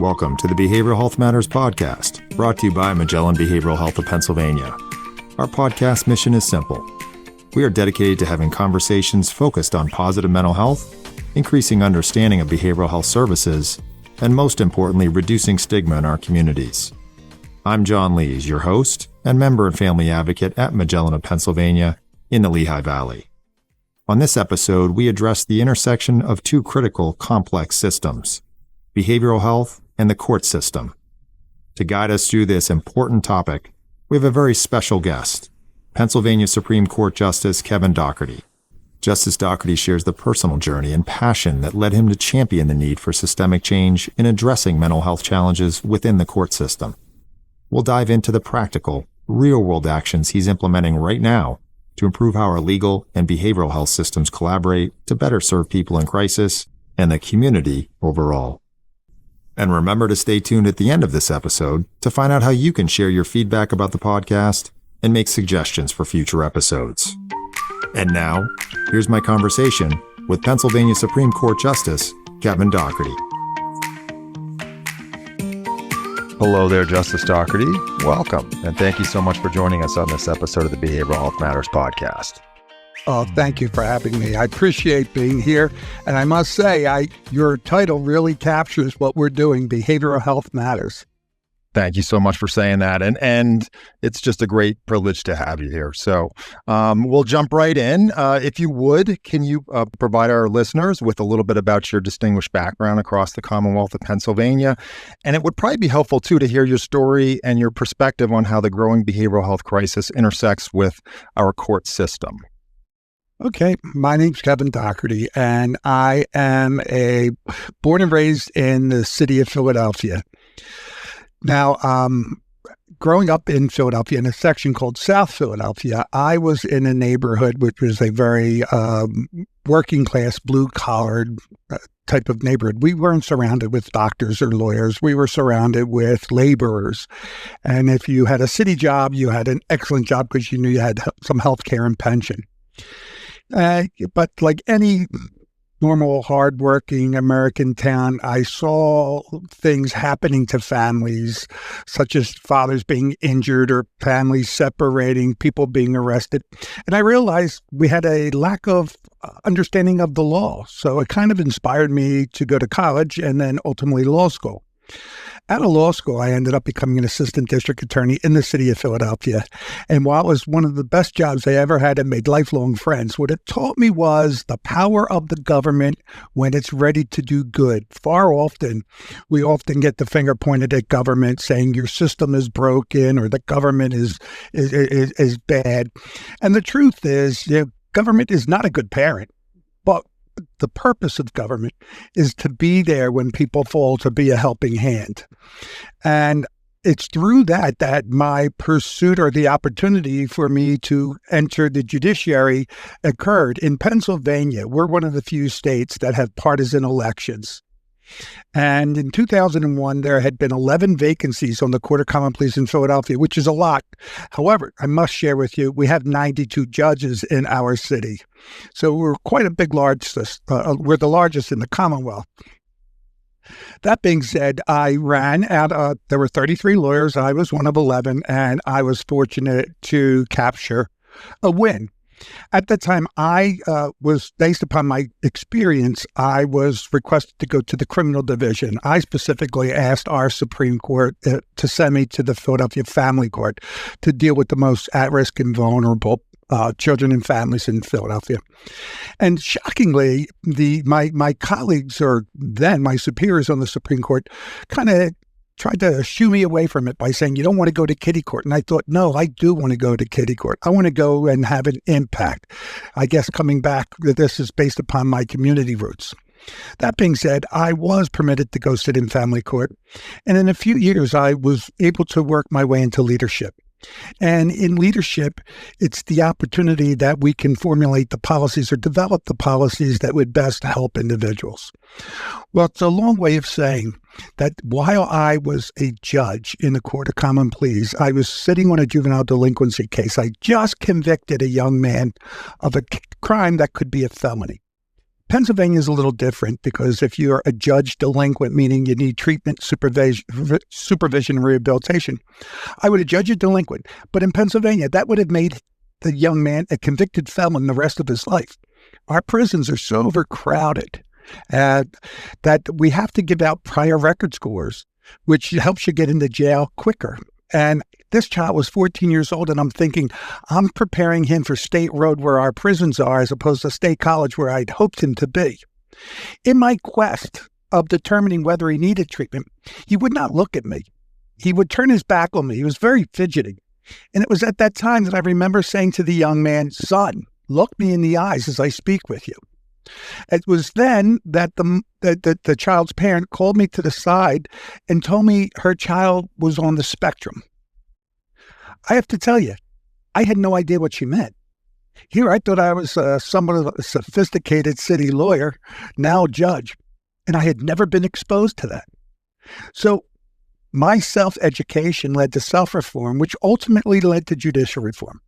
Welcome to the Behavioral Health Matters podcast, brought to you by Magellan Behavioral Health of Pennsylvania. Our podcast mission is simple. We are dedicated to having conversations focused on positive mental health, increasing understanding of behavioral health services, and most importantly, reducing stigma in our communities. I'm John Lees, your host and member and family advocate at Magellan of Pennsylvania in the Lehigh Valley. On this episode, we address the intersection of two critical, complex systems, behavioral health and the court system. To guide us through this important topic, we have a very special guest, Pennsylvania Supreme Court Justice Kevin Dougherty. Justice Dougherty shares the personal journey and passion that led him to champion the need for systemic change in addressing mental health challenges within the court system. We'll dive into the practical, real-world actions he's implementing right now to improve how our legal and behavioral health systems collaborate to better serve people in crisis and the community overall. And remember to stay tuned at the end of this episode to find out how you can share your feedback about the podcast and make suggestions for future episodes. And now, here's my conversation with Pennsylvania Supreme Court Justice Kevin Dougherty. Hello there, Justice Dougherty. Welcome, and thank you so much for joining us on this episode of the Behavioral Health Matters podcast. Oh, thank you for having me. I appreciate being here. And I must say, your title really captures what we're doing, Behavioral Health Matters. Thank you so much for saying that. And it's just a great privilege to have you here. So we'll jump right in. If you would, can you provide our listeners with a little bit about your distinguished background across the Commonwealth of Pennsylvania? And it would probably be helpful, too, to hear your story and your perspective on how the growing behavioral health crisis intersects with our court system. Okay, my name's Kevin Dougherty, and I am born and raised in the city of Philadelphia. Now, growing up in Philadelphia, in a section called South Philadelphia, I was in a neighborhood which was a very working-class, blue-collared type of neighborhood. We weren't surrounded with doctors or lawyers. We were surrounded with laborers. And if you had a city job, you had an excellent job because you knew you had some health care and pension. But like any normal, hardworking American town, I saw things happening to families, such as fathers being injured or families separating, people being arrested. And I realized we had a lack of understanding of the law. So it kind of inspired me to go to college and then ultimately law school. Out of law school, I ended up becoming an assistant district attorney in the city of Philadelphia. And while it was one of the best jobs I ever had and made lifelong friends, what it taught me was the power of the government when it's ready to do good. We often get the finger pointed at government saying your system is broken or the government is bad. And the truth is, government is not a good parent, but the purpose of government is to be there when people fall, to be a helping hand. And it's through that my pursuit or the opportunity for me to enter the judiciary occurred. In Pennsylvania, we're one of the few states that have partisan elections. And in 2001, there had been 11 vacancies on the Court of Common Pleas in Philadelphia, which is a lot. However, I must share with you, we have 92 judges in our city. So we're quite a we're the largest in the Commonwealth. That being said, I ran out, there were 33 lawyers. I was one of 11, and I was fortunate to capture a win. At the time, I was, based upon my experience, I was requested to go to the criminal division. I specifically asked our Supreme Court to send me to the Philadelphia Family Court to deal with the most at-risk and vulnerable children and families in Philadelphia. And shockingly, my colleagues, or then my superiors on the Supreme Court, kind of tried to shoo me away from it by saying, you don't want to go to kiddie court. And I thought, no, I do want to go to kiddie court. I want to go and have an impact. I guess coming back, this is based upon my community roots. That being said, I was permitted to go sit in family court. And in a few years, I was able to work my way into leadership. And in leadership, it's the opportunity that we can formulate the policies or develop the policies that would best help individuals. Well, it's a long way of saying that while I was a judge in the Court of Common Pleas, I was sitting on a juvenile delinquency case. I just convicted a young man of a crime that could be a felony. Pennsylvania is a little different because if you're a judge delinquent, meaning you need treatment, supervision, and rehabilitation, I would have judged you delinquent. But in Pennsylvania, that would have made the young man a convicted felon the rest of his life. Our prisons are so overcrowded that we have to give out prior record scores, which helps you get into jail quicker. And this child was 14 years old, and I'm thinking, I'm preparing him for State Road where our prisons are, as opposed to State College where I'd hoped him to be. In my quest of determining whether he needed treatment, he would not look at me. He would turn his back on me. He was very fidgety. And it was at that time that I remember saying to the young man, son, look me in the eyes as I speak with you. It was then that the child's parent called me to the side and told me her child was on the spectrum. I have to tell you, I had no idea what she meant. Here, I thought I was somewhat of a sophisticated city lawyer, now judge, and I had never been exposed to that. So my self-education led to self-reform, which ultimately led to judicial reform.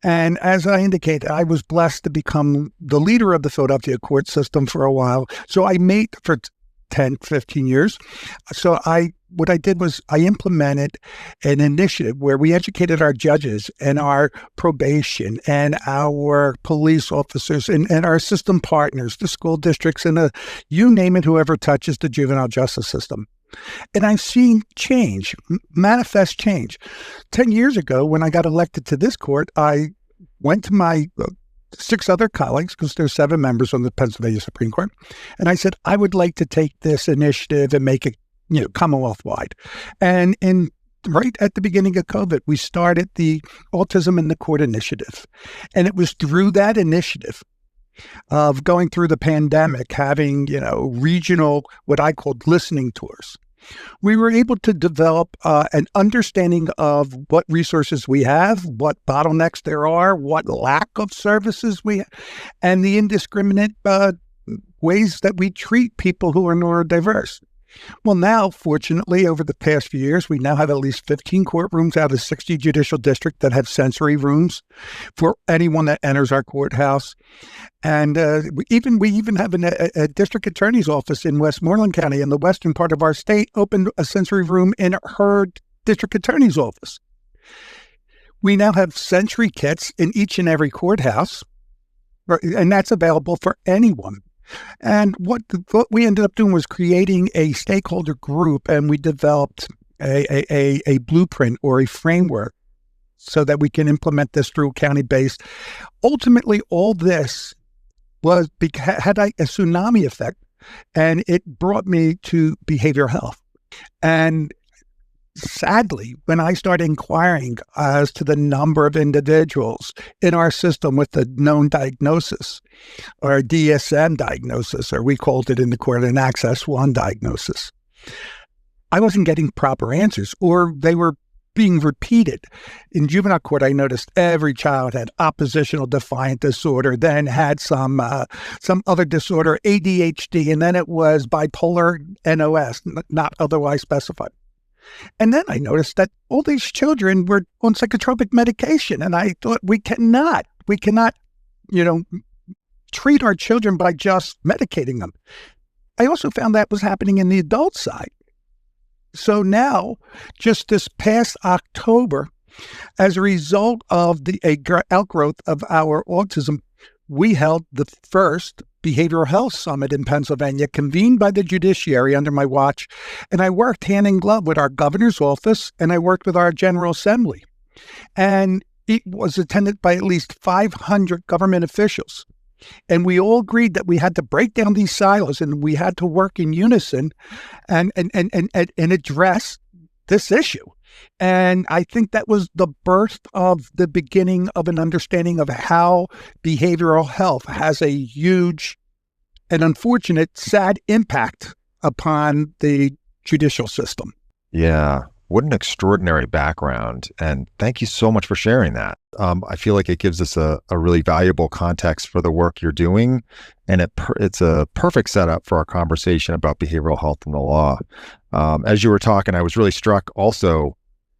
And as I indicated, I was blessed to become the leader of the Philadelphia court system for a while. So I made for 10, 15 years. So what I did was I implemented an initiative where we educated our judges and our probation and our police officers and our system partners, the school districts, and you name it, whoever touches the juvenile justice system. And I've seen change, manifest change. 10 years ago, when I got elected to this court, I went to my 6 other colleagues, because there's 7 members on the Pennsylvania Supreme Court, and I said, I would like to take this initiative and make it, Commonwealth-wide. And right at the beginning of COVID, we started the Autism in the Court initiative. And it was through that initiative of going through the pandemic, having, regional, what I called listening tours. We were able to develop an understanding of what resources we have, what bottlenecks there are, what lack of services we have, and the indiscriminate ways that we treat people who are neurodiverse. Well, now, fortunately, over the past few years, we now have at least 15 courtrooms out of 60 judicial districts that have sensory rooms for anyone that enters our courthouse. And we even have a district attorney's office in Westmoreland County in the western part of our state opened a sensory room in her district attorney's office. We now have sensory kits in each and every courthouse, and that's available for anyone. And what we ended up doing was creating a stakeholder group, and we developed a blueprint or a framework so that we can implement this through county-based. Ultimately, all this had a tsunami effect, and it brought me to behavioral health. And sadly, when I started inquiring as to the number of individuals in our system with a known diagnosis, or a DSM diagnosis, or we called it in the court an Access 1 diagnosis, I wasn't getting proper answers, or they were being repeated. In juvenile court, I noticed every child had oppositional defiant disorder, then had some other disorder, ADHD, and then it was bipolar NOS, not otherwise specified. And then I noticed that all these children were on psychotropic medication. And I thought, we cannot, treat our children by just medicating them. I also found that was happening in the adult side. So now, just this past October, as a result of the outgrowth of our autism, we held the first behavioral health summit in Pennsylvania, convened by the judiciary under my watch. And I worked hand in glove with our governor's office, and I worked with our General Assembly. And it was attended by at least 500 government officials. And we all agreed that we had to break down these silos and we had to work in unison and address this issue. And I think that was the birth of the beginning of an understanding of how behavioral health has a huge and unfortunate, sad impact upon the judicial system. Yeah. What an extraordinary background. And thank you so much for sharing that. I feel like it gives us a really valuable context for the work you're doing. And it's a perfect setup for our conversation about behavioral health and the law. As you were talking, I was really struck also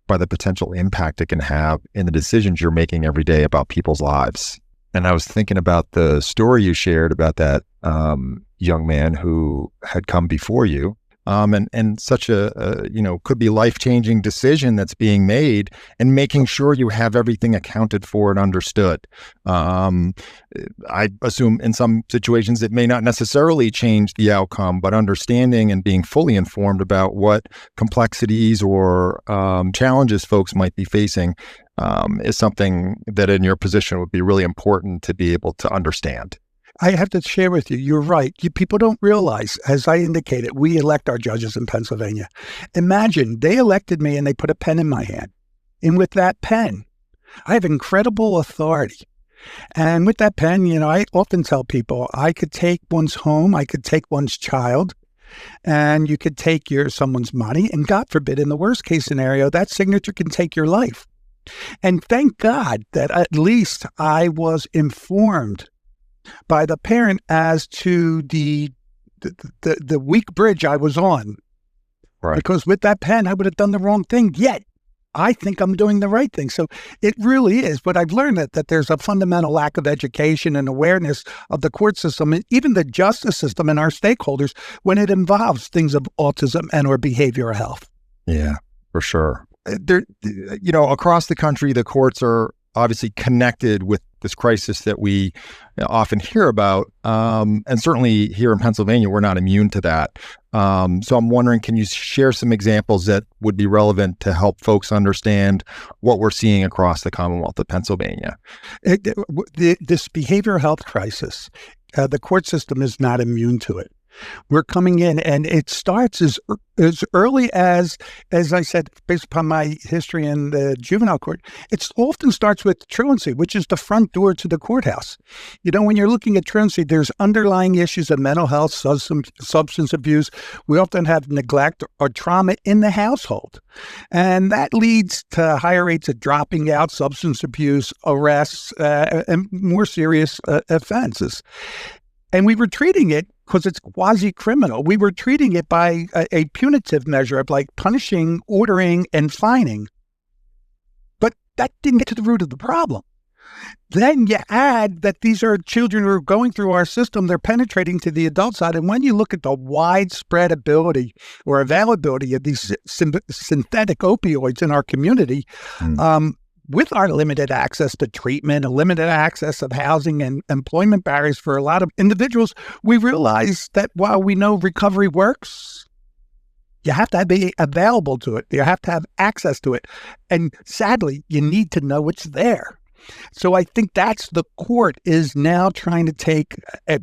by the potential impact it can have in the decisions you're making every day about people's lives. And I was thinking about the story you shared about that young man who had come before you, and such a could be life-changing decision that's being made, and making sure you have everything accounted for and understood. I assume in some situations it may not necessarily change the outcome, but understanding and being fully informed about what complexities or challenges folks might be facing is something that in your position would be really important to be able to understand. I have to share with you, you're right. People don't realize, as I indicated, we elect our judges in Pennsylvania. Imagine they elected me and they put a pen in my hand. And with that pen, I have incredible authority. And with that pen, I often tell people I could take one's home, I could take one's child, and you could take someone's money. And God forbid, in the worst case scenario, that signature can take your life. And thank God that at least I was informed by the parent as to the weak bridge I was on. Right. Because with that pen, I would have done the wrong thing. Yet, I think I'm doing the right thing. So it really is. But I've learned that there's a fundamental lack of education and awareness of the court system and even the justice system and our stakeholders when it involves things of autism and or behavioral health. Yeah, for sure. Across the country, the courts are obviously connected with this crisis that we often hear about. And certainly here in Pennsylvania, we're not immune to that. So I'm wondering, can you share some examples that would be relevant to help folks understand what we're seeing across the Commonwealth of Pennsylvania? This behavioral health crisis, the court system is not immune to it. We're coming in, and it starts as early as I said, based upon my history in the juvenile court, it often starts with truancy, which is the front door to the courthouse. When you're looking at truancy, there's underlying issues of mental health, substance abuse. We often have neglect or trauma in the household. And that leads to higher rates of dropping out, substance abuse, arrests, and more serious offenses. And we were treating it because it's quasi-criminal. We were treating it by a punitive measure of like punishing, ordering, and fining. But that didn't get to the root of the problem. Then you add that these are children who are going through our system. They're penetrating to the adult side. And when you look at the widespread ability or availability of these synthetic opioids in our community, with our limited access to treatment and limited access of housing and employment barriers for a lot of individuals, we realize that while we know recovery works, you have to be available to it. You have to have access to it. And sadly, you need to know it's there. So I think that's the court is now trying to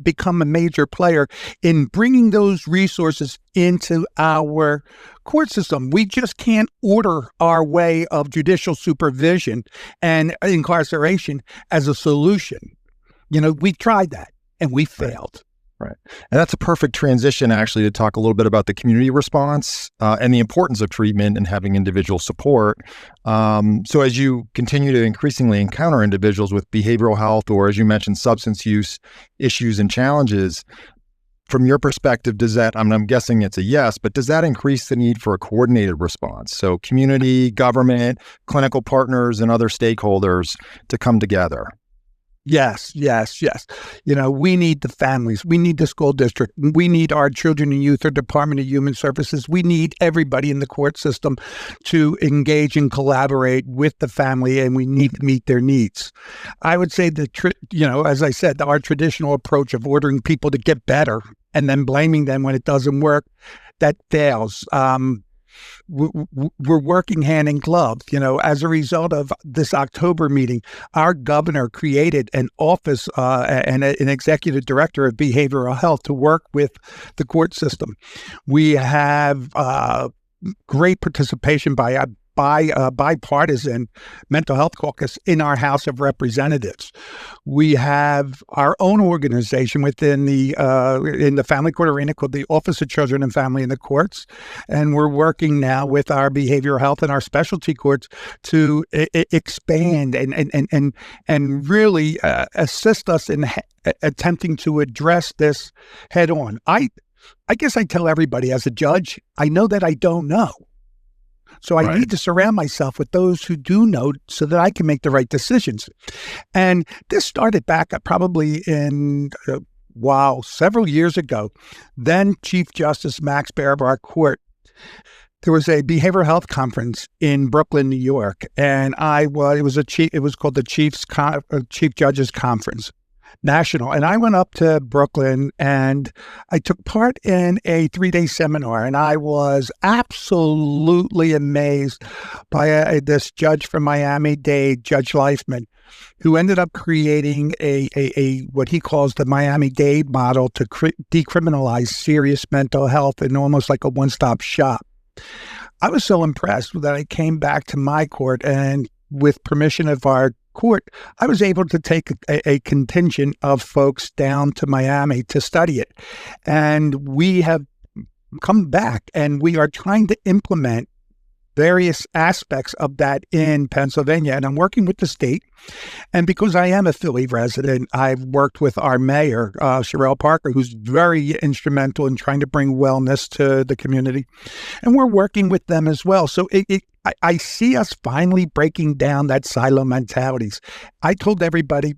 become a major player in bringing those resources into our court system. We just can't order our way of judicial supervision and incarceration as a solution. We tried that and we failed. Right. And that's a perfect transition, actually, to talk a little bit about the community response and the importance of treatment and having individual support. So as you continue to increasingly encounter individuals with behavioral health, or as you mentioned, substance use issues and challenges, from your perspective, does that, I'm guessing it's a yes, but does that increase the need for a coordinated response? So community, government, clinical partners, and other stakeholders to come together? Yes. We need the families. We need the school district. We need our children and youth, our Department of Human Services. We need everybody in the court system to engage and collaborate with the family, and we need to meet their needs. I would say that, as I said, our traditional approach of ordering people to get better and then blaming them when it doesn't work, that fails. We're working hand in glove. As a result of this October meeting, our governor created an office and an executive director of behavioral health to work with the court system. We have great participation by a bipartisan mental health caucus in our House of Representatives. We have our own organization within in the family court arena called the Office of Children and Family in the Courts, and we're working now with our behavioral health and our specialty courts to expand and really assist us in attempting to address this head on. I guess I tell everybody as a judge, I know that I don't know. So I need to surround myself with those who do know so that I can make the right decisions. And this started back probably in, several years ago. Then Chief Justice Max Baer of our court, there was a behavioral health conference in Brooklyn, New York, and it was called the Chief Judges Conference National. And I went up to Brooklyn and I took part in a 3-day seminar, and I was absolutely amazed by this judge from Miami-Dade, Judge Leifman, who ended up creating a what he calls the Miami-Dade model to decriminalize serious mental health in almost like a one-stop shop. I was so impressed that I came back to my court, and with permission of our court, I was able to take a contingent of folks down to Miami to study it. And we have come back and we are trying to implement various aspects of that in Pennsylvania. And I'm working with the state. And because I am a Philly resident, I've worked with our mayor, Sherelle Parker, who's very instrumental in trying to bring wellness to the community. And we're working with them as well. So I see us finally breaking down that silo mentalities. I told everybody,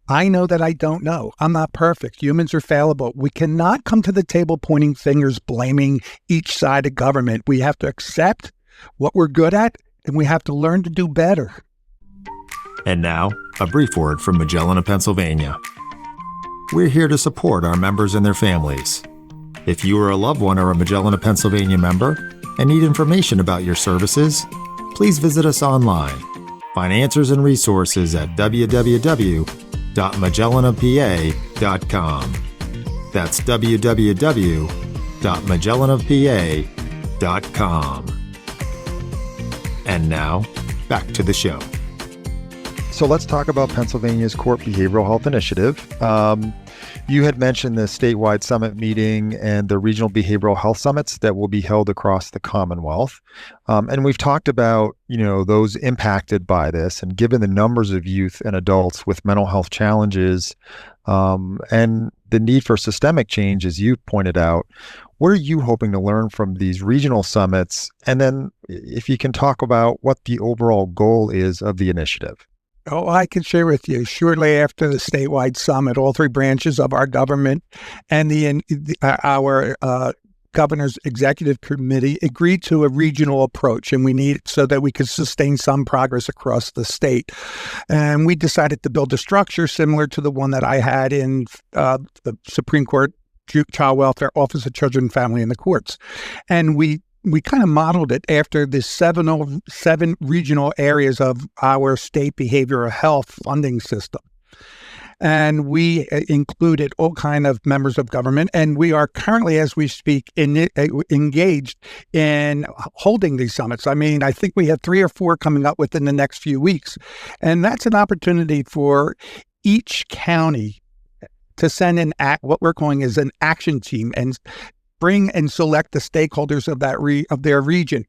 I know that I don't know. I'm not perfect. Humans are fallible. We cannot come to the table pointing fingers, blaming each side of government. We have to accept what we're good at, and we have to learn to do better. And now, a brief word from Magellan of Pennsylvania. We're here to support our members and their families. If you are a loved one or a Magellan of Pennsylvania member and need information about your services, please visit us online. Find answers and resources at www.magellanofpa.com. That's www.magellanofpa.com. And now, back to the show. So let's talk about Pennsylvania's Court Behavioral Health Initiative. You had mentioned the statewide summit meeting and the regional behavioral health summits that will be held across the Commonwealth. And we've talked about, those impacted by this, and given the numbers of youth and adults with mental health challenges and the need for systemic change, as you pointed out, what are you hoping to learn from these regional summits? And then if you can talk about what the overall goal is of the initiative. Oh, I can share with you. Shortly after the statewide summit, all three branches of our government and our governor's executive committee agreed to a regional approach, and we need it so that we could sustain some progress across the state. And we decided to build a structure similar to the one that I had in the Supreme Court Child Welfare Office of Children and Family in the courts. And we kind of modeled it after the seven regional areas of our state behavioral health funding system. And we included all kind of members of government. And we are currently, as we speak, engaged in holding these summits. I mean, I think we have 3 or 4 coming up within the next few weeks. And that's an opportunity for each county to send what we're calling is an action team and bring and select the stakeholders of their region.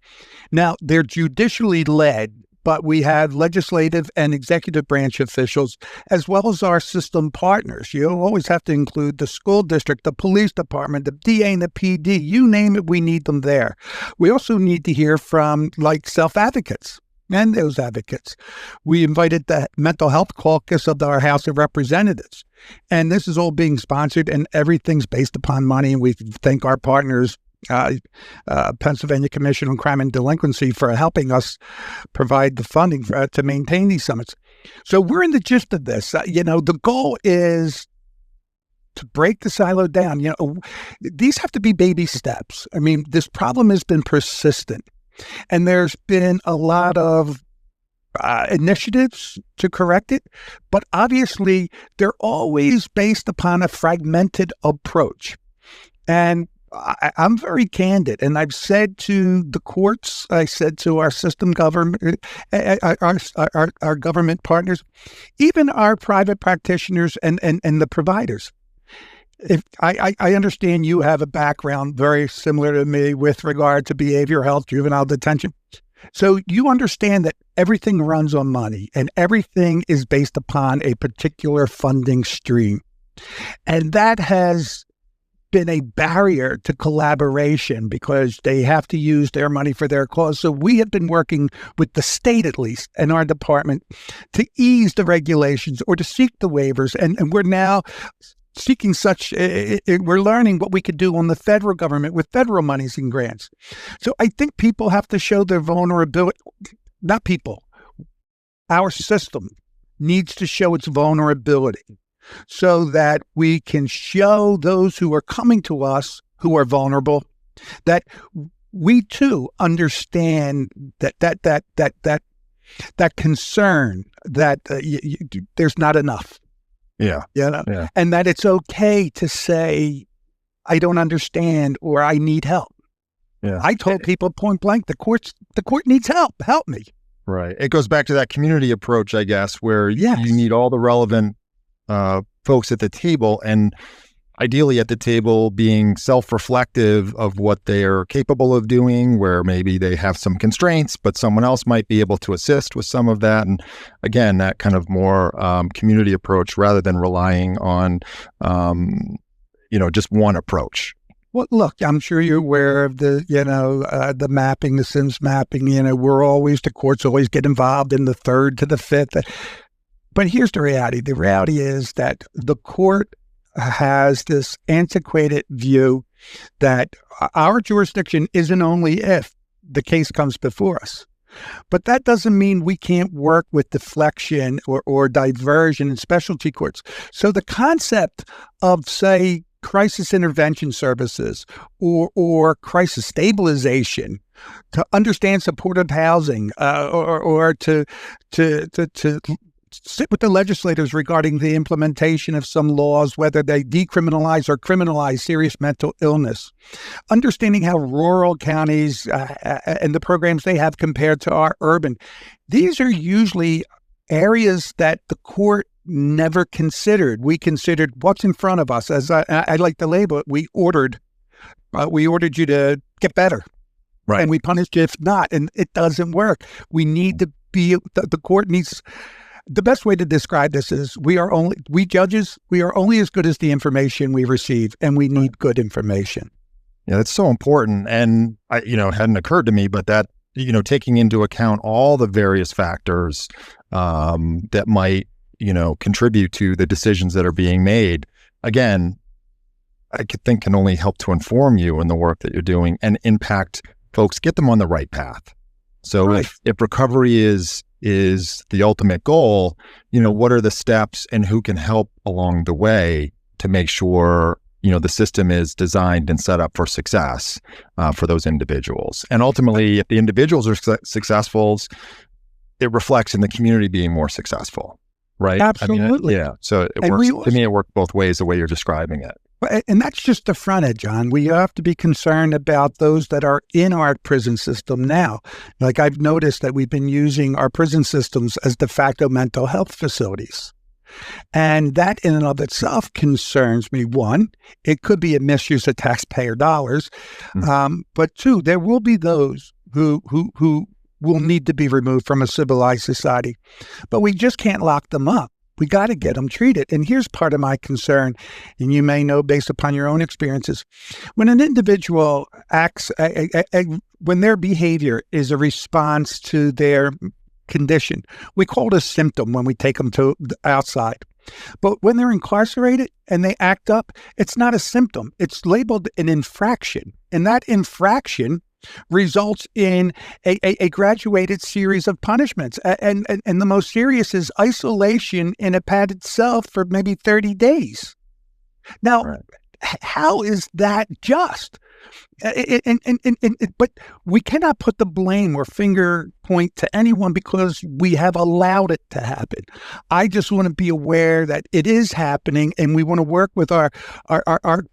Now, they're judicially led, but we have legislative and executive branch officials, as well as our system partners. You always have to include the school district, the police department, the DA and the PD. You name it, we need them there. We also need to hear from self-advocates and those advocates. We invited the Mental Health Caucus of our House of Representatives. And this is all being sponsored, and everything's based upon money. And we thank our partners, Pennsylvania Commission on Crime and Delinquency, for helping us provide the funding to maintain these summits. So we're in the gist of this. The goal is to break the silo down. These have to be baby steps. I mean, this problem has been persistent, and there's been a lot of initiatives to correct it, but obviously they're always based upon a fragmented approach. And I'm very candid, and I've said to the courts, I said to our system government, our government partners, even our private practitioners and the providers. If I understand you have a background very similar to me with regard to behavioral health, juvenile detention. So you understand that everything runs on money and everything is based upon a particular funding stream. And that has been a barrier to collaboration because they have to use their money for their cause. So we have been working with the state, at least, and our department to ease the regulations or to seek the waivers. And we're now seeking we're learning what we could do on the federal government with federal monies and grants. So I think people have to show their vulnerability. Not people. Our system needs to show its vulnerability so that we can show those who are coming to us who are vulnerable that we too understand that concern that there's not enough. Yeah. Yeah. And that it's okay to say, I don't understand or I need help. Yeah. I told people point blank, the court needs help. Help me. Right. It goes back to that community approach, I guess, where Yes. you need all the relevant folks at the table, and ideally at the table being self-reflective of what they're capable of doing, where maybe they have some constraints, but someone else might be able to assist with some of that. And again, that kind of more community approach rather than relying on, just one approach. Well, look, I'm sure you're aware of the mapping, the Sims mapping. The courts always get involved in the third to the fifth. But here's the reality. The reality is that the court has this antiquated view that our jurisdiction isn't only if the case comes before us. But that doesn't mean we can't work with deflection or diversion in specialty courts. So the concept of, say, crisis intervention services or crisis stabilization, to understand supportive housing, or to sit with the legislators regarding the implementation of some laws, whether they decriminalize or criminalize serious mental illness, understanding how rural counties and the programs they have compared to our urban. These are usually areas that the court never considered. We considered what's in front of us. As I like to label it, we ordered you to get better. Right. And we punished you if not, and it doesn't work. We need to be, the court needs, the best way to describe this is we judges are only as good as the information we receive, and we need good information. Yeah, that's so important. And it hadn't occurred to me, but that, taking into account all the various factors that might, contribute to the decisions that are being made, again, I could think can only help to inform you in the work that you're doing and impact folks, get them on the right path. So Right. if recovery is the ultimate goal, what are the steps and who can help along the way to make sure, the system is designed and set up for success for those individuals. And ultimately, if the individuals are successful, it reflects in the community being more successful, right? Absolutely. So it And works. we To me, it worked both ways the way you're describing it. And that's just the front end, John. We have to be concerned about those that are in our prison system now. Like I've noticed that we've been using our prison systems as de facto mental health facilities. And that in and of itself concerns me. One, it could be a misuse of taxpayer dollars. But two, there will be those who will need to be removed from a civilized society. But we just can't lock them up. We got to get them treated. And here's part of my concern, and you may know based upon your own experiences. When an individual acts, when their behavior is a response to their condition, we call it a symptom when we take them to the outside. But when they're incarcerated and they act up, it's not a symptom. It's labeled an infraction. And that infraction results in a graduated series of punishments. And the most serious is isolation in a padded cell for maybe 30 days. Now, Right. How is that just? But we cannot put the blame or finger point to anyone because we have allowed it to happen. I just want to be aware that it is happening, and we want to work with our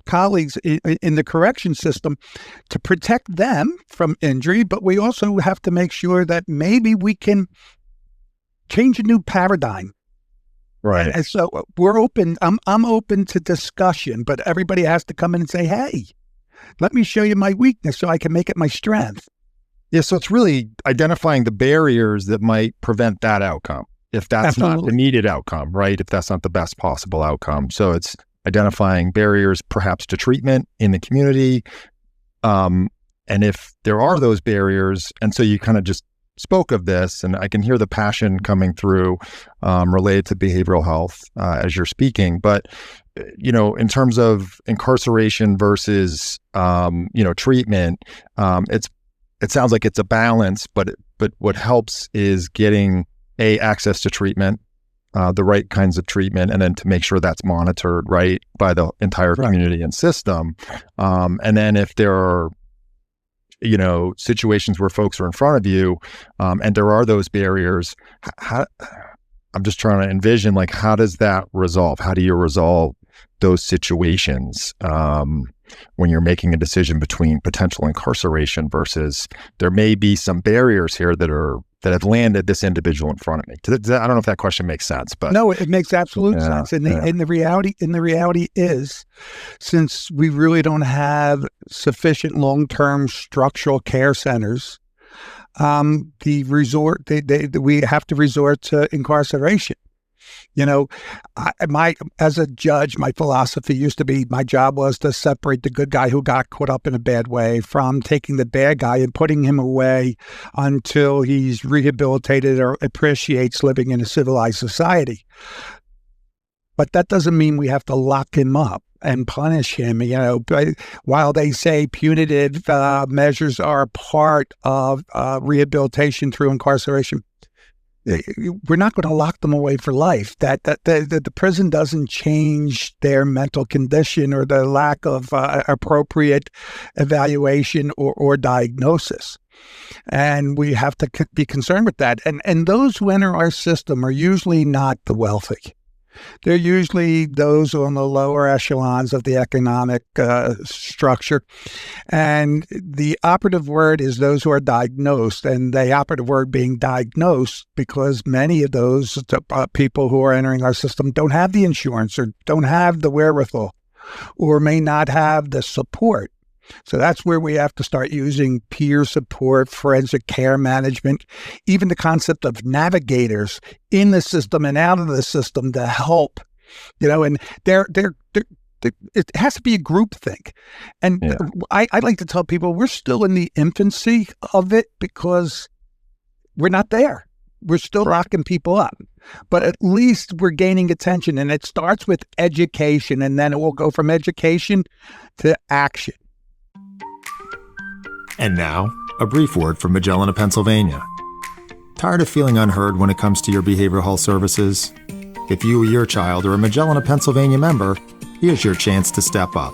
colleagues in the correction system to protect them from injury, but we also have to make sure that maybe we can change a new paradigm. Right. And so we're open. I'm open to discussion, but everybody has to come in and say, "Hey, let me show you my weakness so I can make it my strength." Yeah. So it's really identifying the barriers that might prevent that outcome. If that's not the Absolutely. needed outcome, right? If that's not the best possible outcome. So it's identifying barriers perhaps to treatment in the community. And if there are those barriers, and so you kind of just spoke of this, and I can hear the passion coming through related to behavioral health as you're speaking. But, in terms of incarceration versus, treatment, it sounds like it's a balance, but what helps is getting access to treatment, the right kinds of treatment, and then to make sure that's monitored right by the entire community and system. And then if there are situations where folks are in front of you, and there are those barriers, I'm just trying to envision, like, how does that resolve? How do you resolve those situations when you're making a decision between potential incarceration versus there may be some barriers here that have landed this individual in front of me? I don't know if that question makes sense, but no, it makes absolute sense. And the reality is, since we really don't have sufficient long-term structural care centers, we have to resort to incarceration. As a judge, my philosophy used to be, my job was to separate the good guy who got caught up in a bad way from taking the bad guy and putting him away until he's rehabilitated or appreciates living in a civilized society. But that doesn't mean we have to lock him up and punish him. While they say punitive measures are part of rehabilitation through incarceration, we're not going to lock them away for life. That the prison doesn't change their mental condition or the lack of appropriate evaluation or diagnosis. And we have to be concerned with that. And those who enter our system are usually not the wealthy. They're usually those on the lower echelons of the economic structure. And the operative word is those who are diagnosed, and the operative word being diagnosed, because many of those people who are entering our system don't have the insurance or don't have the wherewithal or may not have the support. So that's where we have to start using peer support, forensic care management, even the concept of navigators in the system and out of the system to help, and it has to be a group think. And I like to tell people we're still in the infancy of it because we're not there. We're still locking people up, but at least we're gaining attention, and it starts with education, and then it will go from education to action. And now, a brief word from Magellan of Pennsylvania. Tired of feeling unheard when it comes to your behavioral health services? If you or your child are a Magellan of Pennsylvania member, here's your chance to step up.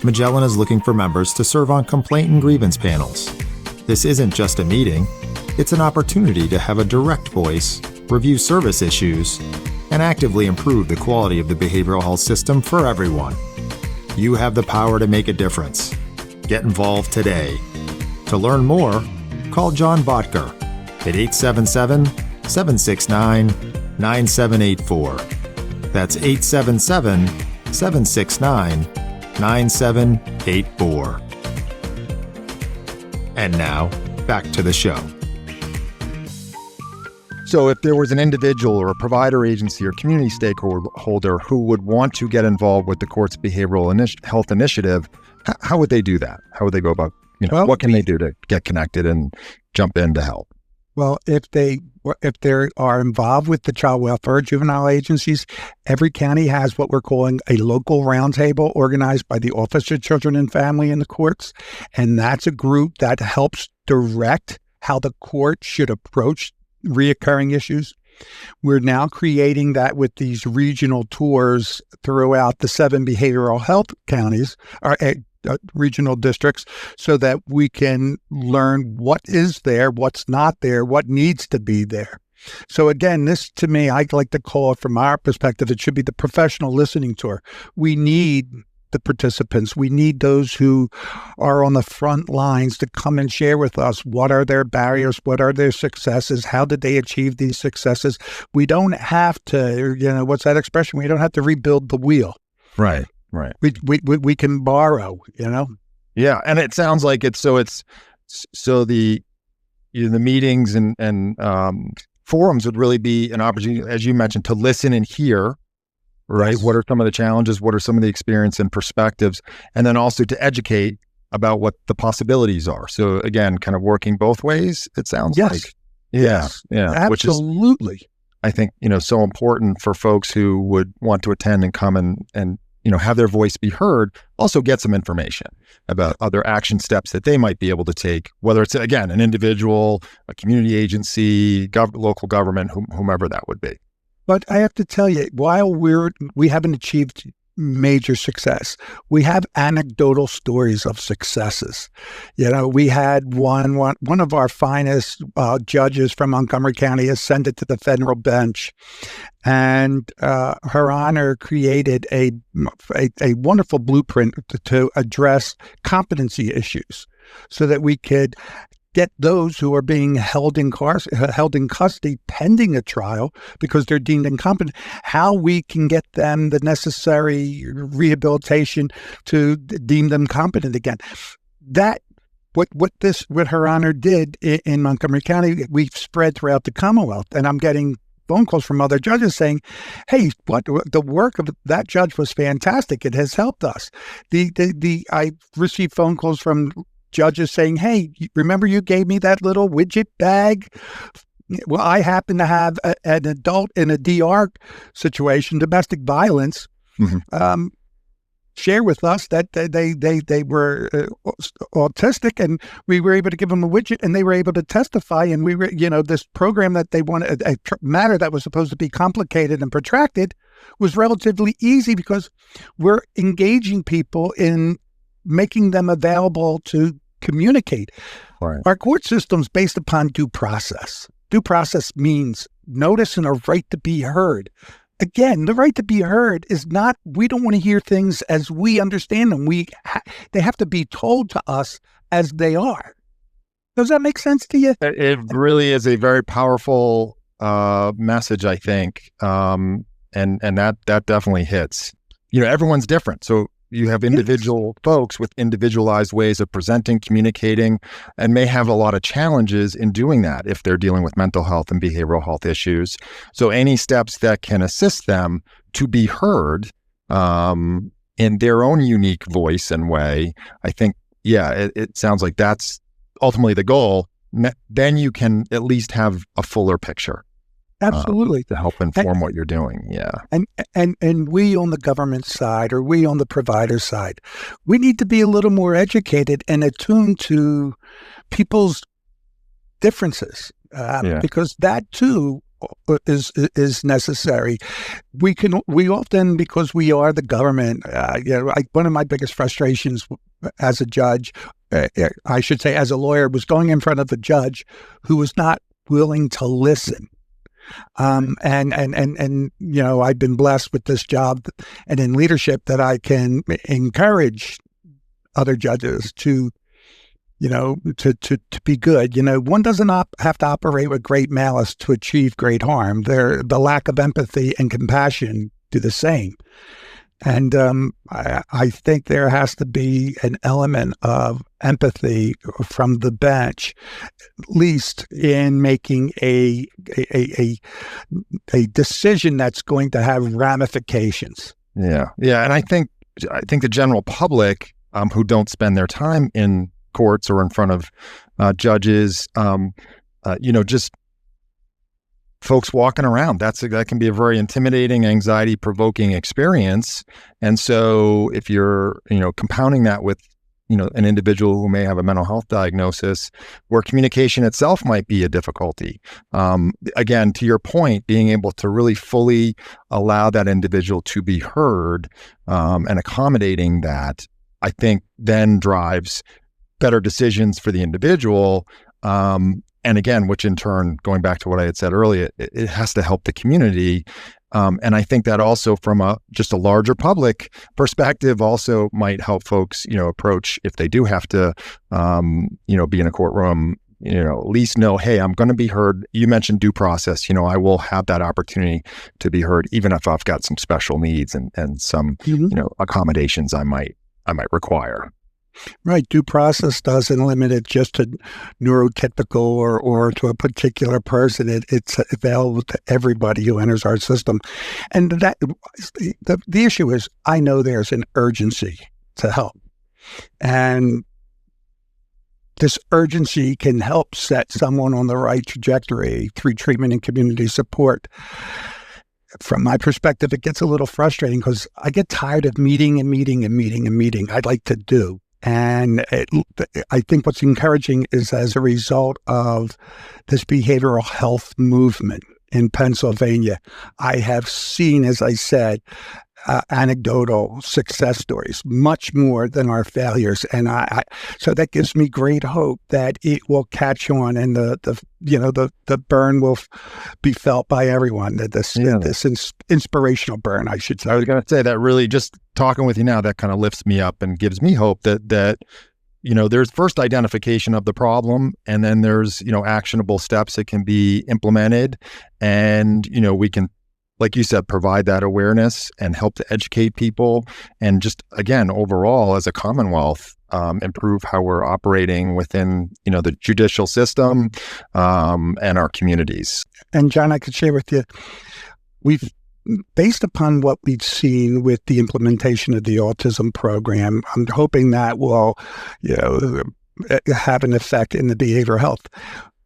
Magellan is looking for members to serve on complaint and grievance panels. This isn't just a meeting, it's an opportunity to have a direct voice, review service issues, and actively improve the quality of the behavioral health system for everyone. You have the power to make a difference. Get involved today. To learn more, call John Botker at 877-769-9784. That's 877-769-9784. And now, back to the show. So if there was an individual or a provider agency or community stakeholder who would want to get involved with the court's behavioral health initiative, how would they do that? How would they go about, what can they do to get connected and jump in to help? Well, if they are involved with the child welfare juvenile agencies, every county has what we're calling a local roundtable organized by the Office of Children and Family in the courts. And that's a group that helps direct how the court should approach reoccurring issues. We're now creating that with these regional tours throughout the 7 behavioral health counties, or regional districts, so that we can learn what is there, what's not there, what needs to be there. So again, this to me, I like to call it, from our perspective, it should be the professional listening tour. We need the participants. We need those who are on the front lines to come and share with us what are their barriers, what are their successes, how did they achieve these successes. We don't have to, what's that expression? We don't have to rebuild the wheel. Right. We can borrow, Yeah, and it sounds like the meetings and forums would really be an opportunity, as you mentioned, to listen and hear right? Yes. What are some of the challenges? What are some of the experience and perspectives? And then also to educate about what the possibilities are. So again, kind of working both ways, it sounds Yes. like. Yeah. Which is, Absolutely. I think, so important for folks who would want to attend and come and have their voice be heard, also get some information about other action steps that they might be able to take, whether it's, again, an individual, a community agency, local government, whomever that would be. But I have to tell you, while we haven't achieved major success, we have anecdotal stories of successes. We had one of our finest judges from Montgomery County ascended to the federal bench, and Her Honor created a wonderful blueprint to address competency issues, so that we could get those who are being held in custody pending a trial because they're deemed incompetent, how we can get them the necessary rehabilitation to deem them competent again. That what Her Honor did in Montgomery County, we've spread throughout the Commonwealth, and I'm getting phone calls from other judges saying, "Hey, the work of that judge was fantastic. It has helped us." I received phone calls from judges saying, "Hey, remember you gave me that little widget bag? Well, I happen to have an adult in a DR situation, domestic violence, share with us that they were autistic, and we were able to give them a widget, and they were able to testify. And we were, this program that they wanted, a matter that was supposed to be complicated and protracted, was relatively easy because we're engaging people in making them available to communicate." Right. Our court system's based upon due process. Due process means notice and a right to be heard. Again, the right to be heard is not, we don't want to hear things as we understand them. They have to be told to us as they are. Does that make sense to you? It really is a very powerful message, I think. And that definitely hits. Everyone's different. So you have individual folks with individualized ways of presenting, communicating, and may have a lot of challenges in doing that if they're dealing with mental health and behavioral health issues. So any steps that can assist them to be heard in their own unique voice and way, I think, it sounds like that's ultimately the goal. Then you can at least have a fuller picture. Absolutely. To help inform what you're doing. Yeah. And we on the government side, or we on the provider side, we need to be a little more educated and attuned to people's differences, because that too is necessary. We often, because we are the government, one of my biggest frustrations as a judge, I should say as a lawyer, was going in front of a judge who was not willing to listen. And I've been blessed with this job and in leadership that I can encourage other judges to be good. One doesn't have to operate with great malice to achieve great harm. The lack of empathy and compassion do the same. And I think there has to be an element of empathy from the bench, at least in making a decision that's going to have ramifications. Yeah, and I think the general public who don't spend their time in courts or in front of judges, just folks walking around, that can be a very intimidating, anxiety-provoking experience. And so if you're, compounding that with, an individual who may have a mental health diagnosis where communication itself might be a difficulty. Again, to your point, being able to really fully allow that individual to be heard and accommodating that, I think then drives better decisions for the individual. And again, which in turn, going back to what I had said earlier, it has to help the community. And I think that also from just a larger public perspective also might help folks, approach if they do have to, be in a courtroom, at least know, hey, I'm going to be heard. You mentioned due process, I will have that opportunity to be heard, even if I've got some special needs and some, accommodations I might require. Right. Due process doesn't limit it just to neurotypical or to a particular person. It's available to everybody who enters our system. And that the issue is, I know there's an urgency to help. And this urgency can help set someone on the right trajectory through treatment and community support. From my perspective, it gets a little frustrating because I get tired of meeting. I'd like to do. And I think what's encouraging is as a result of this behavioral health movement in Pennsylvania, I have seen, as I said, anecdotal success stories, much more than our failures. And so that gives me great hope that it will catch on and the burn will be felt by everyone. This inspirational burn, I should say. I was going to say that really, just talking with you now, that kind of lifts me up and gives me hope that there's first identification of the problem, and then there's, actionable steps that can be implemented, and, we can, like you said, provide that awareness and help to educate people, and just, again, overall as a Commonwealth, improve how we're operating within, the judicial system, and our communities. And John, I could share with you, based upon what we've seen with the implementation of the autism program, I'm hoping that will, have an effect in the behavioral health.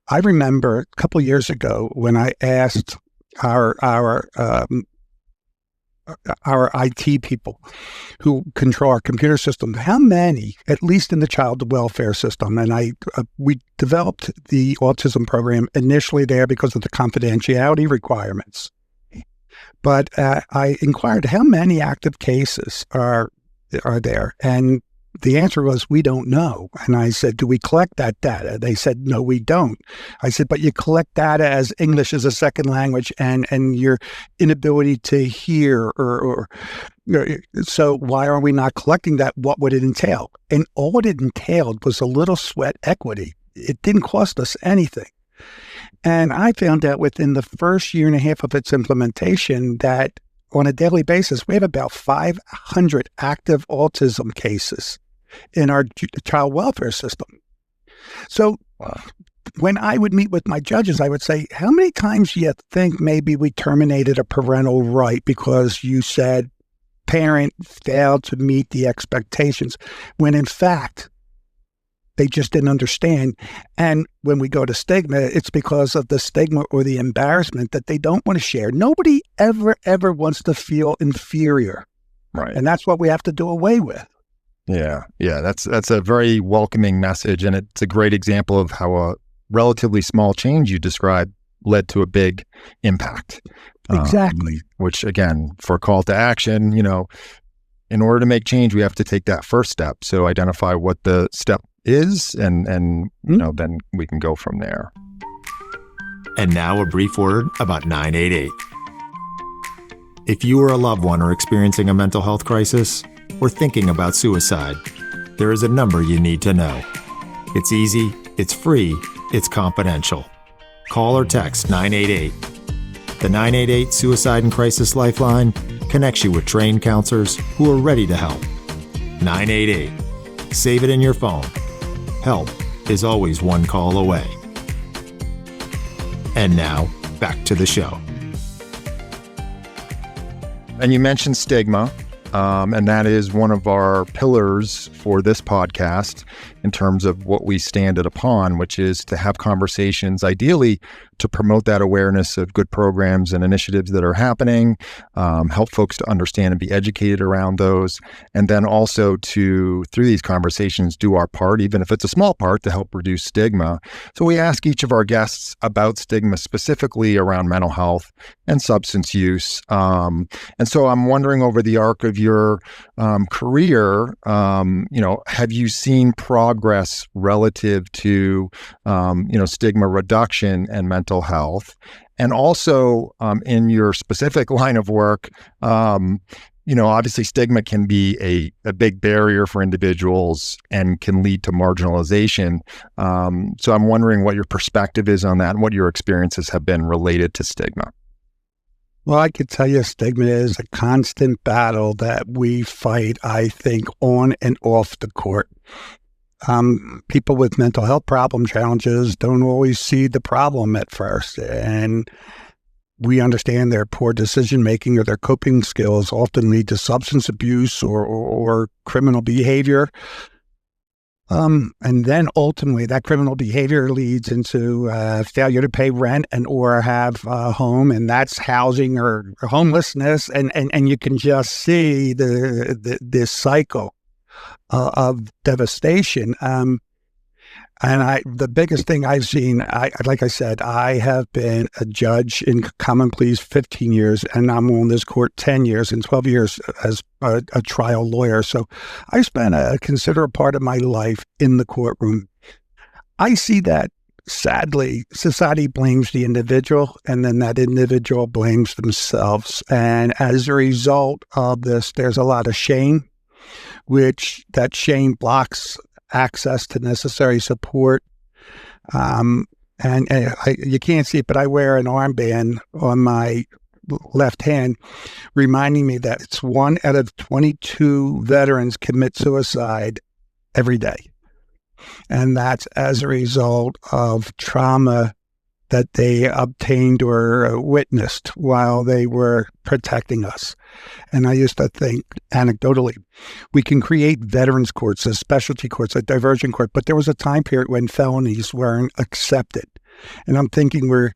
I remember a couple of years ago when I asked our IT people who control our computer system, how many, at least in the child welfare system, and we developed the autism program initially there because of the confidentiality requirements. But I inquired, how many active cases are there? And the answer was, we don't know. And I said, do we collect that data? They said, no, we don't. I said, but you collect data as English as a second language and your inability to hear so why are we not collecting that? What would it entail? And all it entailed was a little sweat equity. It didn't cost us anything. And I found out within the first year and a half of its implementation that on a daily basis, we have about 500 active autism cases in our child welfare system. So when I would meet with my judges, I would say, how many times do you think maybe we terminated a parental right because you said parent failed to meet the expectations, when in fact, they just didn't understand. And when we go to stigma, it's because of the stigma or the embarrassment that they don't want to share. Nobody ever wants to feel inferior. Right. And that's what we have to do away with. Yeah. That's a very welcoming message. And it's a great example of how a relatively small change you described led to a big impact. Exactly. Which, again, for call to action, in order to make change, we have to take that first step. So identify what the step is, and then we can go from there. And now a brief word about 988. If you or a loved one are experiencing a mental health crisis or thinking about suicide, there is a number you need to know. It's easy, it's free, it's confidential. Call or text 988. The 988 Suicide and Crisis Lifeline connects you with trained counselors who are ready to help. 988. Save it in your phone. Help is always one call away. And now, back to the show. And you mentioned stigma, and that is one of our pillars for this podcast in terms of what we stand it upon, which is to have conversations, ideally, to promote that awareness of good programs and initiatives that are happening, help folks to understand and be educated around those, and then also to, through these conversations, do our part, even if it's a small part, to help reduce stigma. So we ask each of our guests about stigma specifically around mental health and substance use. And so I'm wondering, over the arc of your career, have you seen progress relative to, stigma reduction and mental health? And also, in your specific line of work, obviously stigma can be a big barrier for individuals and can lead to marginalization. So I'm wondering what your perspective is on that and what your experiences have been related to stigma. Well, I could tell you stigma is a constant battle that we fight, I think, on and off the court. People with mental health challenges don't always see the problem at first. And we understand their poor decision making or their coping skills often lead to substance abuse or criminal behavior. And then ultimately that criminal behavior leads into failure to pay rent and or have a home, and that's housing or homelessness. And you can just see this cycle of devastation. And the biggest thing I've seen, like I said, I have been a judge in common pleas 15 years, and I'm on this court 10 years and 12 years as a trial lawyer. So I spent a considerable part of my life in the courtroom. I see that, sadly, society blames the individual, and then that individual blames themselves. And as a result of this, there's a lot of shame, which that shame blocks access to necessary support. You can't see it, but I wear an armband on my left hand reminding me that it's 1 out of 22 veterans commit suicide every day. And that's as a result of trauma that they obtained or witnessed while they were protecting us. And I used to think, anecdotally, we can create veterans courts, a specialty courts, a diversion court, but there was a time period when felonies weren't accepted. And I'm thinking where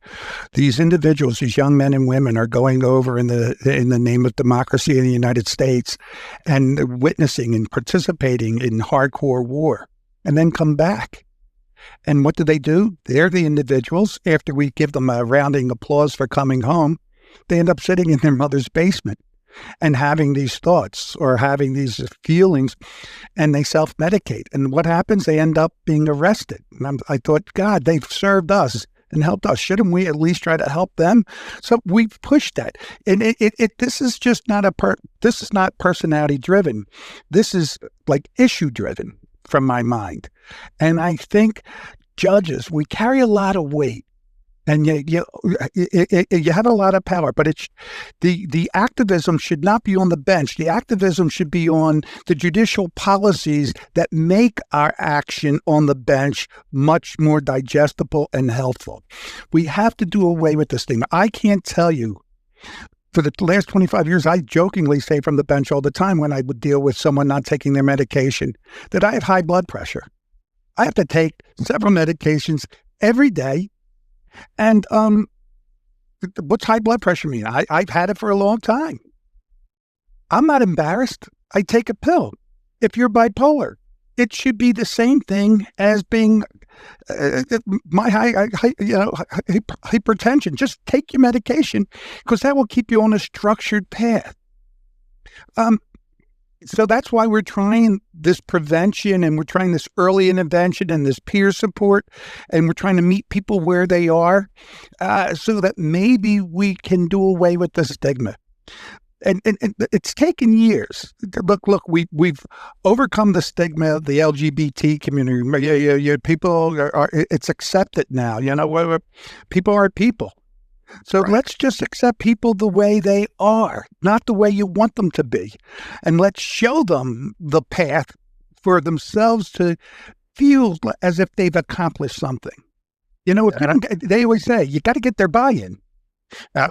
these individuals, these young men and women, are going over in the name of democracy in the United States and witnessing and participating in hardcore war, and then come back. And what do? They're the individuals, after we give them a rounding applause for coming home, they end up sitting in their mother's basement and having these thoughts or having these feelings, and they self-medicate. And what happens? They end up being arrested. And I thought, God, they've served us and helped us. Shouldn't we at least try to help them? So we've pushed that. And this is just not this is not personality driven. This is like issue driven from my mind. And I think judges, we carry a lot of weight, and you have a lot of power, but it's the activism should not be on the bench. The activism should be on the judicial policies that make our action on the bench much more digestible and helpful. We have to do away with this thing. I can't tell you, for the last 25 years, I jokingly say from the bench all the time when I would deal with someone not taking their medication that I have high blood pressure. I have to take several medications every day. And what's high blood pressure mean? I've had it for a long time. I'm not embarrassed. I take a pill. If you're bipolar, it should be the same thing as being hypertension. Just take your medication, because that will keep you on a structured path. So that's why we're trying this prevention, and we're trying this early intervention and this peer support, and we're trying to meet people where they are, so that maybe we can do away with the stigma. And it's taken years. Look, we've overcome the stigma of the LGBT community. People it's accepted now. People are people. So let's just accept people the way they are, not the way you want them to be. And let's show them the path for themselves to feel as if they've accomplished something. They always say, you got to get their buy-in.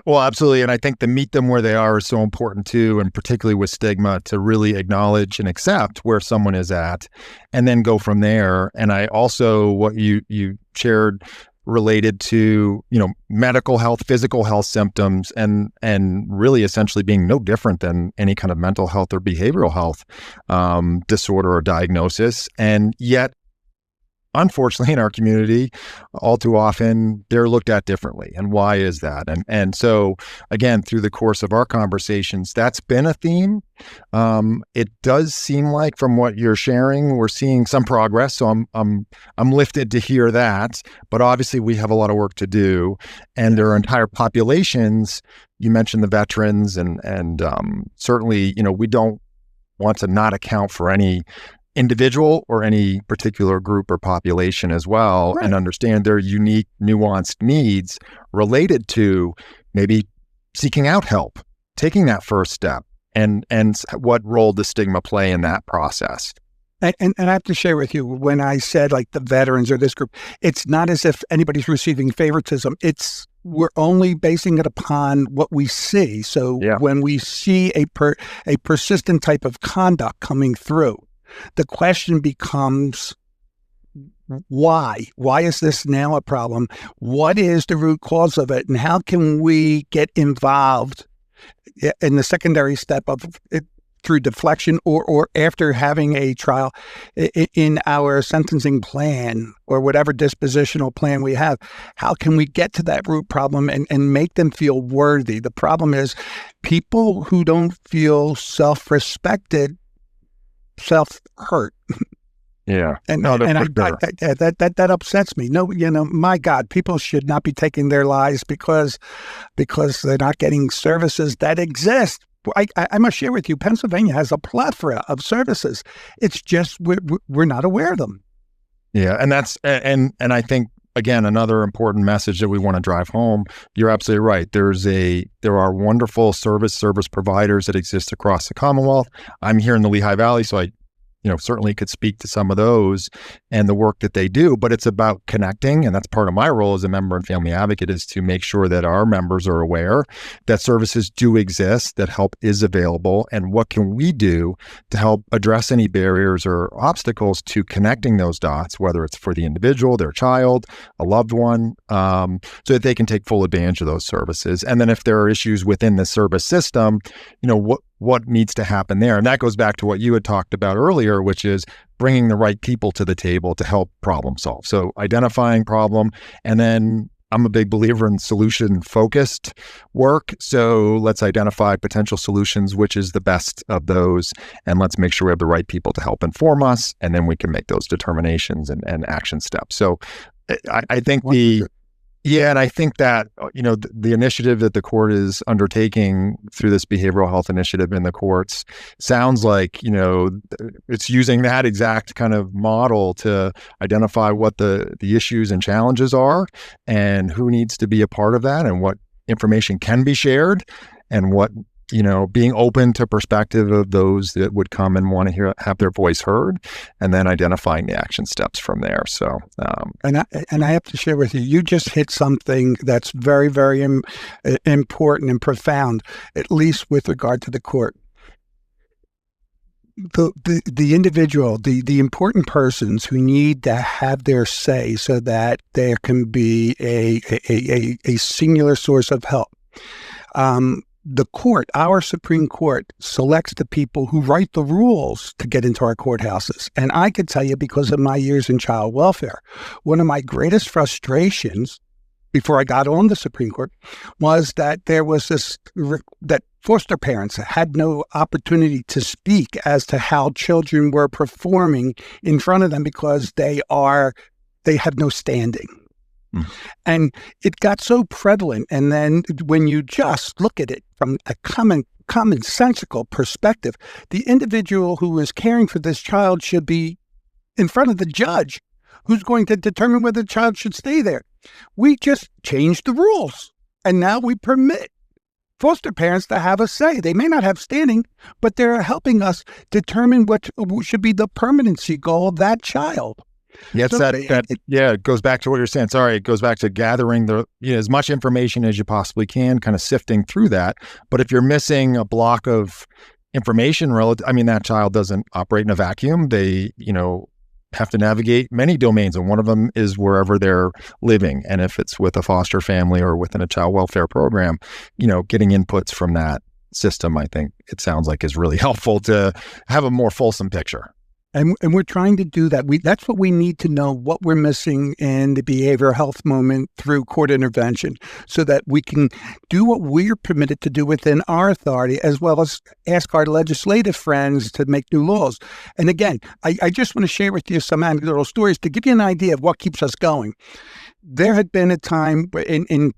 Well, absolutely. And I think to meet them where they are is so important too, and particularly with stigma, to really acknowledge and accept where someone is at and then go from there. And I also, what you shared related to, medical health, physical health symptoms, and really essentially being no different than any kind of mental health or behavioral health disorder or diagnosis. And yet, unfortunately, in our community, all too often, they're looked at differently. And why is that? And so, again, through the course of our conversations, that's been a theme. It does seem like, from what you're sharing, we're seeing some progress. So I'm lifted to hear that. But obviously, we have a lot of work to do. And there are entire populations. You mentioned the veterans, and certainly, we don't want to not account for any individual or any particular group or population as well, and understand their unique, nuanced needs related to maybe seeking out help, taking that first step, and what role does stigma play in that process? And I have to share with you, when I said like the veterans or this group, it's not as if anybody's receiving favoritism. We're only basing it upon what we see. So when we see a persistent type of conduct coming through, the question becomes, why? Why is this now a problem? What is the root cause of it? And how can we get involved in the secondary step of it, through deflection or after having a trial in our sentencing plan or whatever dispositional plan we have? How can we get to that root problem and make them feel worthy? The problem is people who don't feel self-respected, self-hurt. Yeah. That upsets me. No, my God, people should not be taking their lives because they're not getting services that exist. I must share with you, Pennsylvania has a plethora of services. It's just we're not aware of them. Yeah, and that's and I think, again, another important message that we want to drive home. You're absolutely right. There are wonderful service providers that exist across the Commonwealth. I'm here in the Lehigh Valley, so I certainly could speak to some of those and the work that they do, but it's about connecting. And that's part of my role as a member and family advocate, is to make sure that our members are aware that services do exist, that help is available, and what can we do to help address any barriers or obstacles to connecting those dots, whether it's for the individual, their child, a loved one, so that they can take full advantage of those services. And then if there are issues within the service system, what needs to happen there. And that goes back to what you had talked about earlier, which is bringing the right people to the table to help problem solve. So identifying problem, and then I'm a big believer in solution-focused work. So let's identify potential solutions, which is the best of those, and let's make sure we have the right people to help inform us, and then we can make those determinations and action steps. So I think and I think that, the initiative that the court is undertaking through this behavioral health initiative in the courts sounds like, it's using that exact kind of model to identify what the issues and challenges are and who needs to be a part of that and what information can be shared and what, being open to perspective of those that would come and want to have their voice heard, and then identifying the action steps from there. So, and I have to share with you, you just hit something that's very, very important and profound, at least with regard to the court. The individual, the important persons who need to have their say so that there can be a singular source of help. The court, our Supreme Court, selects the people who write the rules to get into our courthouses. And I could tell you, because of my years in child welfare, one of my greatest frustrations before I got on the Supreme Court was that there was that foster parents had no opportunity to speak as to how children were performing in front of them because they have no standing. And it got so prevalent. And then when you just look at it from a commonsensical perspective, the individual who is caring for this child should be in front of the judge who's going to determine whether the child should stay there. We just changed the rules. And now we permit foster parents to have a say. They may not have standing, but they're helping us determine what should be the permanency goal of that child. Yeah, it goes back to what you're saying. Sorry, it goes back to gathering as much information as you possibly can, kind of sifting through that. But if you're missing a block of information, that child doesn't operate in a vacuum. They, have to navigate many domains, and one of them is wherever they're living. And if it's with a foster family or within a child welfare program, getting inputs from that system, I think it sounds like is really helpful to have a more fulsome picture. And we're trying to do that. That's what we need to know, what we're missing in the behavioral health moment through court intervention, so that we can do what we're permitted to do within our authority, as well as ask our legislative friends to make new laws. And again, I just want to share with you some anecdotal stories to give you an idea of what keeps us going. There had been a time in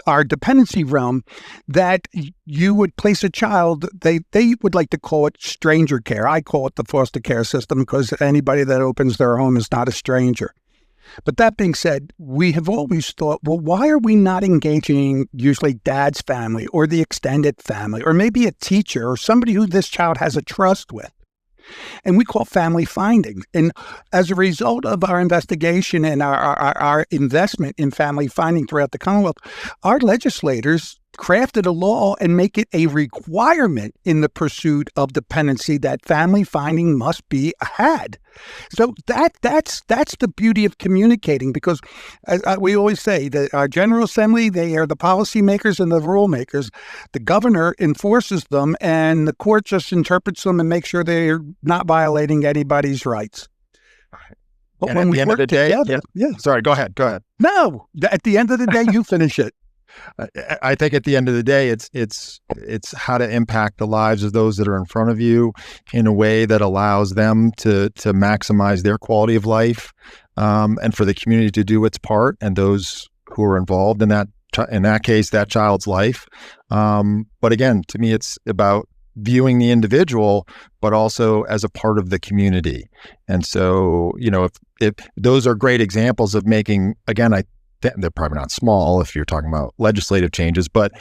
our dependency realm that you would place a child, they would like to call it stranger care. I call it the foster care system because anybody that opens their home is not a stranger. But that being said, we have always thought, well, why are we not engaging usually dad's family or the extended family or maybe a teacher or somebody who this child has a trust with? And we call family finding. And as a result of our investigation and our investment in family finding throughout the Commonwealth, our legislators crafted a law and make it a requirement in the pursuit of dependency that family finding must be had. So that's the beauty of communicating, because as we always say that our General Assembly, they are the policymakers and the rule makers. The governor enforces them, and the court just interprets them and makes sure they're not violating anybody's rights. But And when at we the end of work the day, together, Sorry, go ahead. No, at the end of the day, you finish it. I think at the end of the day, it's how to impact the lives of those that are in front of you in a way that allows them to maximize their quality of life, and for the community to do its part, and those who are involved in that case, that child's life. But again, to me, it's about viewing the individual, but also as a part of the community. And so, if those are great examples of making, again, they're probably not small if you're talking about legislative changes, but,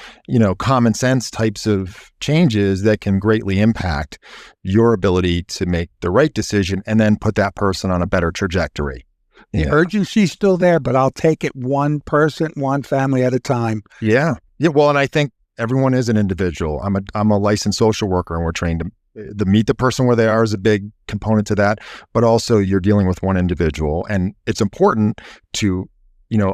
common sense types of changes that can greatly impact your ability to make the right decision and then put that person on a better trajectory. The urgency's still there, but I'll take it one person, one family at a time. Yeah. Well, and I think everyone is an individual. I'm a licensed social worker, and we're trained to meet the person where they are is a big component to that, but also you're dealing with one individual, and it's important to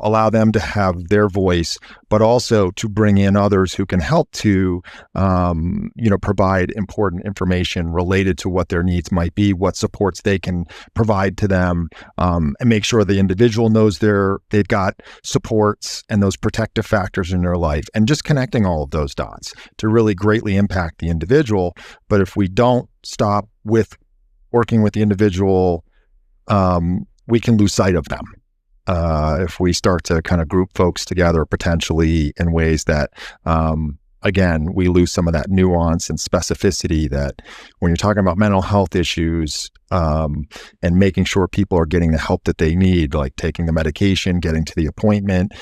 allow them to have their voice, but also to bring in others who can help to, provide important information related to what their needs might be, what supports they can provide to them, and make sure the individual knows they've got supports and those protective factors in their life, and just connecting all of those dots to really greatly impact the individual. But if we don't stop with working with the individual, we can lose sight of them. If we start to kind of group folks together potentially in ways that, again, we lose some of that nuance and specificity that when you're talking about mental health issues, and making sure people are getting the help that they need, like taking the medication, getting to the appointment,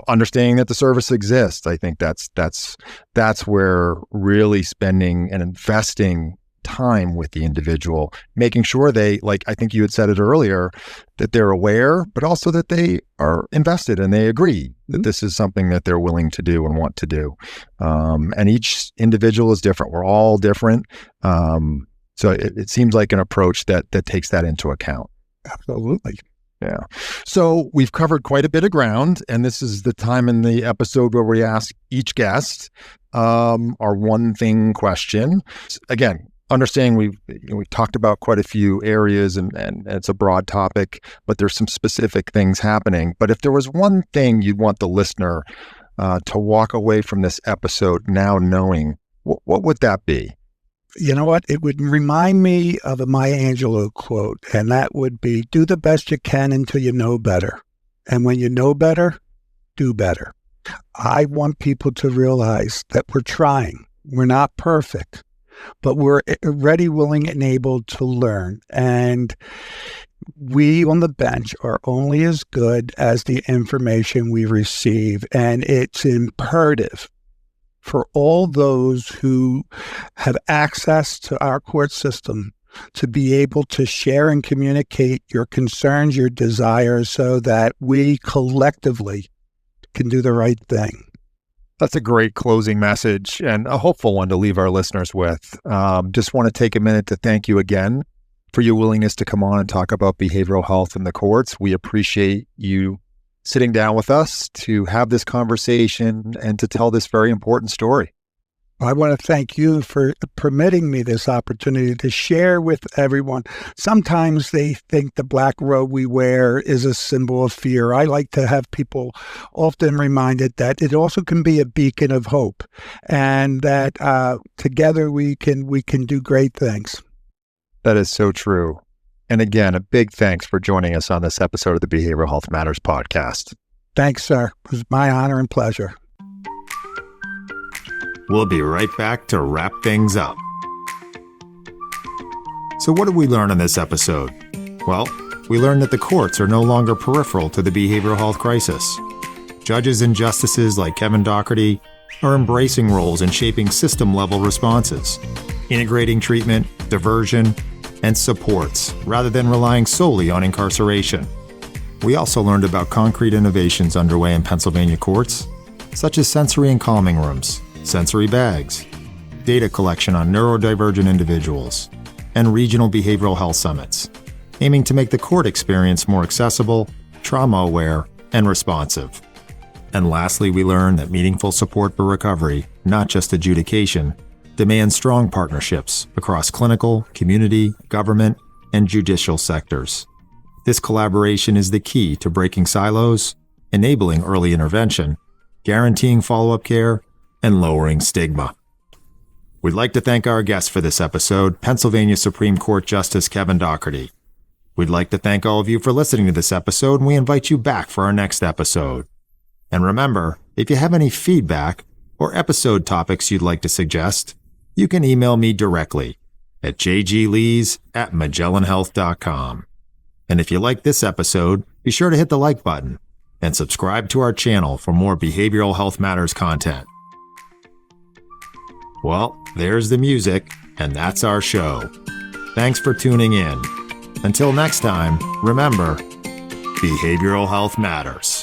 understanding that the service exists. I think that's where really spending and investing time with the individual, making sure they, like I think you had said it earlier, that they're aware, but also that they are invested and they agree that this is something that they're willing to do and want to do. And each individual is different. We're all different. So it seems like an approach that takes that into account. Absolutely. Yeah. So we've covered quite a bit of ground, and this is the time in the episode where we ask each guest our one thing question. Again, understanding we've talked about quite a few areas, and it's a broad topic, but there's some specific things happening. But if there was one thing you'd want the listener to walk away from this episode now knowing, what would that be? You know what? It would remind me of a Maya Angelou quote, and that would be, do the best you can until you know better. And when you know better, do better. I want people to realize that we're trying. We're not perfect, but we're ready, willing, and able to learn. And we on the bench are only as good as the information we receive. And it's imperative for all those who have access to our court system to be able to share and communicate your concerns, your desires, so that we collectively can do the right thing. That's a great closing message and a hopeful one to leave our listeners with. Just want to take a minute to thank you again for your willingness to come on and talk about behavioral health in the courts. We appreciate you sitting down with us to have this conversation and to tell this very important story. I want to thank you for permitting me this opportunity to share with everyone. Sometimes they think the black robe we wear is a symbol of fear. I like to have people often reminded that it also can be a beacon of hope, and that together we can do great things. That is so true. And again, a big thanks for joining us on this episode of the Behavioral Health Matters podcast. Thanks, sir. It was my honor and pleasure. We'll be right back to wrap things up. So what did we learn in this episode? Well, we learned that the courts are no longer peripheral to the behavioral health crisis. Judges and justices like Kevin Dougherty are embracing roles in shaping system-level responses, integrating treatment, diversion, and supports rather than relying solely on incarceration. We also learned about concrete innovations underway in Pennsylvania courts, such as sensory and calming rooms, sensory bags, data collection on neurodivergent individuals, and regional behavioral health summits, aiming to make the court experience more accessible, trauma-aware, and responsive. And lastly, we learned that meaningful support for recovery, not just adjudication, demands strong partnerships across clinical, community, government, and judicial sectors. This collaboration is the key to breaking silos, enabling early intervention, guaranteeing follow-up care, and lowering stigma. We'd like to thank our guest for this episode, Pennsylvania Supreme Court Justice Kevin Dougherty. We'd like to thank all of you for listening to this episode, and we invite you back for our next episode. And remember, if you have any feedback or episode topics you'd like to suggest, you can email me directly at jglees@magellanhealth.com. And if you like this episode, be sure to hit the like button and subscribe to our channel for more Behavioral Health Matters content. Well, there's the music, and that's our show. Thanks for tuning in. Until next time, remember, behavioral health matters.